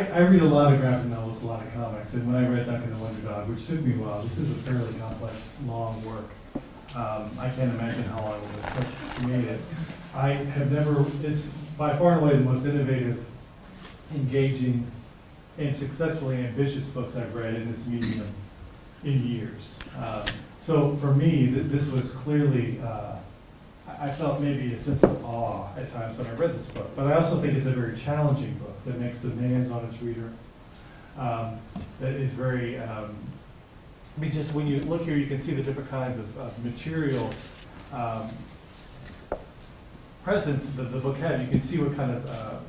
I read a lot of graphic novels, a lot of comics, and when I read Duncan the Wonder Dog, which took me a while, this is a fairly complex, long work. I can't imagine how long it would have took to create it. I have never, it's by far and away the most innovative, engaging, and successfully ambitious books I've read in this medium in years. So for me, this was clearly, I felt maybe a sense of awe at times when I read this book, but I also think it's a very challenging book that makes demands on its reader. That is very, I mean, just when you look here, you can see the different kinds of material presence that the book had. You can see what kind of,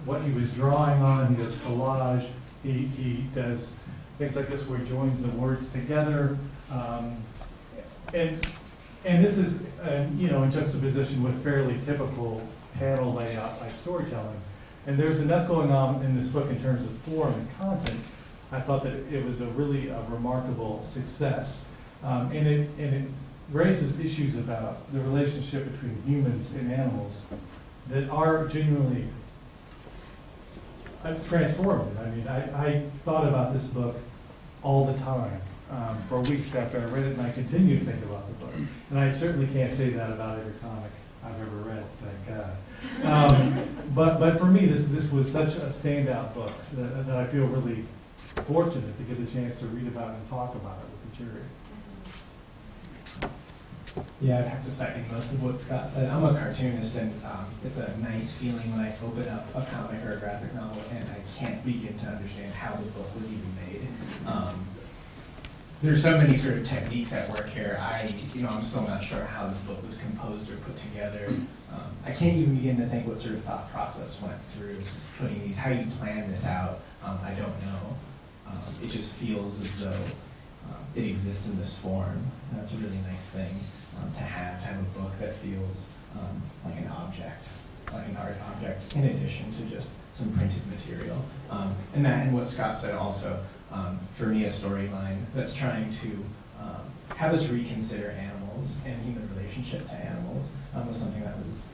what he was drawing on. He does collage. He does things like this where he joins the words together. And this is, you know, in juxtaposition with fairly typical panel layout like storytelling. And there's enough going on in this book in terms of form and content. I thought that it was a really remarkable success. And it raises issues about the relationship between humans and animals that are genuinely transformative. I mean, I thought about this book all the time. For weeks after I read it, and I continue to think about the book. And I certainly can't say that about every comic I've ever read, thank God. But for me, this was such a standout book that I feel really fortunate to get the chance to read about and talk about it with the jury. Yeah, I'd have to second most of what Scott said. I'm a cartoonist, and it's a nice feeling when I open up a comic or a graphic novel and I can't begin to understand how the book was even made. There's so many sort of techniques at work here. I'm still not sure how this book was composed or put together. I can't even begin to think what sort of thought process went through putting these, how you plan this out. I don't know. It just feels as though it exists in this form. That's a really nice thing to have a book that feels like an object, like an art object, in addition to just some printed material. And what Scott said also, for me, a storyline that's trying to have us reconsider animals and human relationship to animals was something that was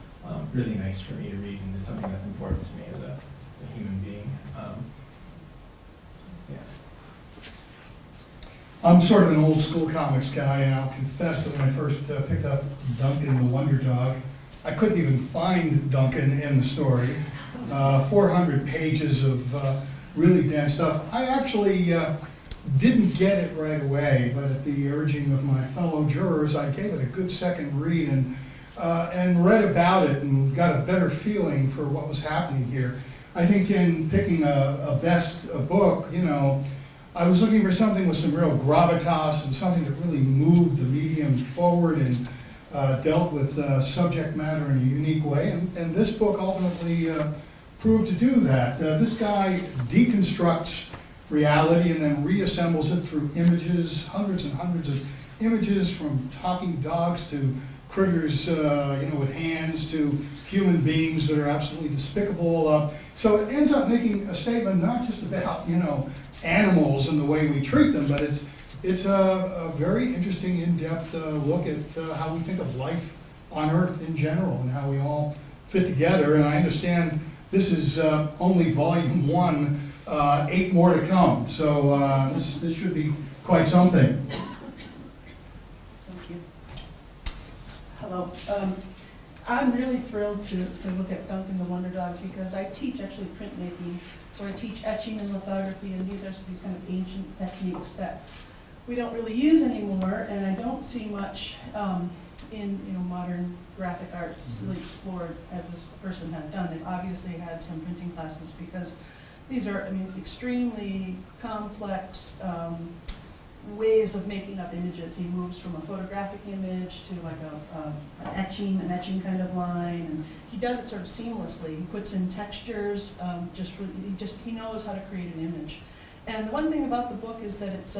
really nice for me to read, and is something that's important to me as a human being. Yeah. I'm sort of an old school comics guy, and I'll confess that when I first picked up Duncan the Wonder Dog, I couldn't even find Duncan in the story. 400 pages of really dense stuff. I actually didn't get it right away, but at the urging of my fellow jurors, I gave it a good second read and read about it and got a better feeling for what was happening here. I think in picking a book, you know, I was looking for something with some real gravitas and something that really moved the medium forward and dealt with subject matter in a unique way. And this book ultimately proved to do that. This guy deconstructs reality and then reassembles it through images, hundreds and hundreds of images, from talking dogs to critters, with hands, to human beings that are absolutely despicable. So it ends up making a statement not just about, animals and the way we treat them, but it's a very interesting, in-depth look at how we think of life on Earth in general and how we all fit together. And I understand this is only volume 1, 8 more to come. So this should be quite something. Thank you. Hello. I'm really thrilled to look at Duncan the Wonder Dog because I teach actually printmaking. So I teach etching and lithography, and these are these kind of ancient techniques that we don't really use anymore, and I don't see much in modern graphic arts really explored as this person has done. They've obviously had some printing classes because these are, extremely complex ways of making up images. He moves from a photographic image to like an etching kind of line, and he does it sort of seamlessly. He puts in textures. He knows how to create an image. And the one thing about the book is that it's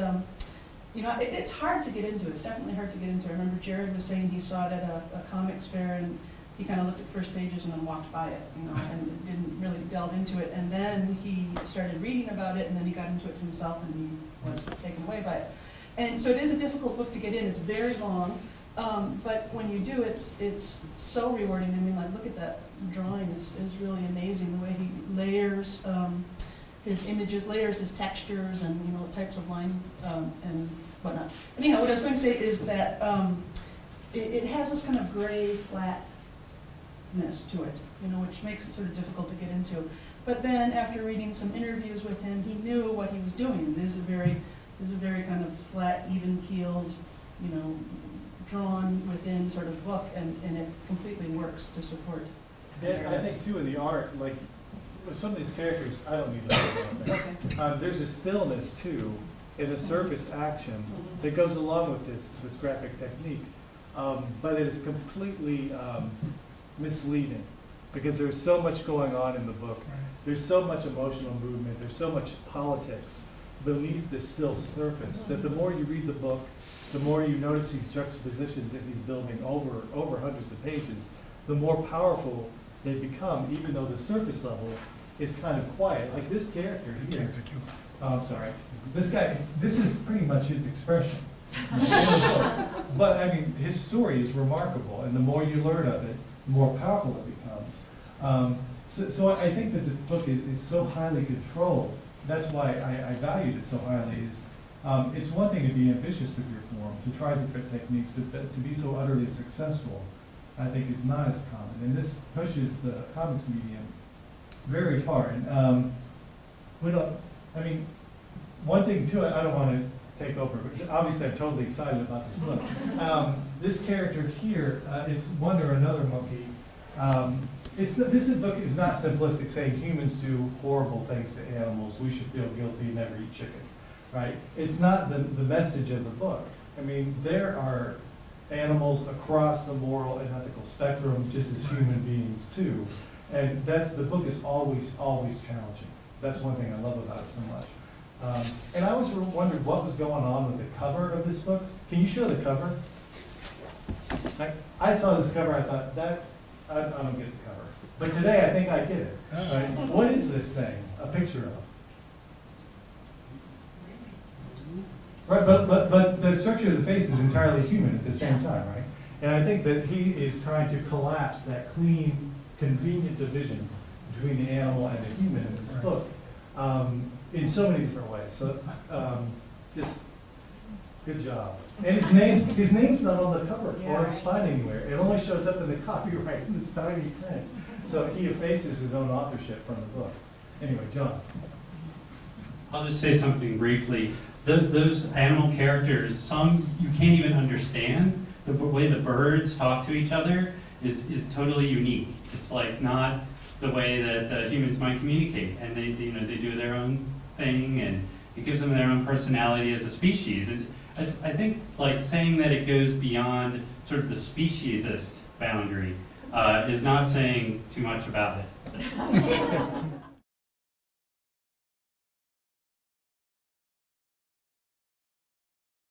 it's hard to get into. It's definitely hard to get into. I remember Jerod was saying he saw it at a comics fair, and he kind of looked at the first pages and then walked by it, and didn't really delve into it. And then he started reading about it, and then he got into it himself, and he was taken away by it. And so it is a difficult book to get in. It's very long, but when you do, it's so rewarding. Look at that drawing. Is really amazing. The way he layers his images, layers his textures and, you know, types of line and whatnot. Anyhow, what I was going to say is that it has this kind of gray flatness to it, you know, which makes it sort of difficult to get into. But then after reading some interviews with him, he knew what he was doing. This is a very kind of flat, even-keeled, you know, drawn within sort of book, and it completely works to support. Yeah, I think too in the art, like with some of these characters, I don't need to look at them. There's a stillness too, in a surface action that goes along with this graphic technique, but it is completely misleading because there's so much going on in the book. There's so much emotional movement. There's so much politics beneath this still surface that the more you read the book, the more you notice these juxtapositions that he's building over hundreds of pages, the more powerful they become, even though the surface level is kind of quiet. Like this character here. Oh, I'm sorry. This guy, this is pretty much his expression. But I mean, his story is remarkable, and the more you learn of it, the more powerful it becomes. So I think that this book is so highly controlled. That's why I valued it so highly. It's one thing to be ambitious with your form, to try different techniques, to be so utterly successful, I think is not as common. And this pushes the comics medium very far. And I mean, one thing too, I don't want to take over, but obviously I'm totally excited about this book. This character here is Wonder, another monkey. This book is not simplistic, saying humans do horrible things to animals, we should feel guilty, never eat chicken, right? It's not the message of the book. I mean, there are animals across the moral and ethical spectrum, just as human beings too. And the book is always challenging. That's one thing I love about it so much. And I always wondered what was going on with the cover of this book. Can you show the cover? I saw this cover, I thought, I don't get the cover. But today I think I get it. Right? What is this thing a picture of? Right, but the structure of the face is entirely human at the same time, right? And I think that he is trying to collapse that clean, convenient division between the animal and the human in this book in so many different ways. So just good job. And his name's not on the cover or it's not anywhere. It only shows up in the copyright in this tiny thing. So he effaces his own authorship from the book. Anyway, John. I'll just say something briefly. Those animal characters, some you can't even understand. The way the birds talk to each other is totally unique. It's like not the way that the humans might communicate, and they do their own thing, and it gives them their own personality as a species. And I think like saying that it goes beyond sort of the speciesist boundary is not saying too much about it.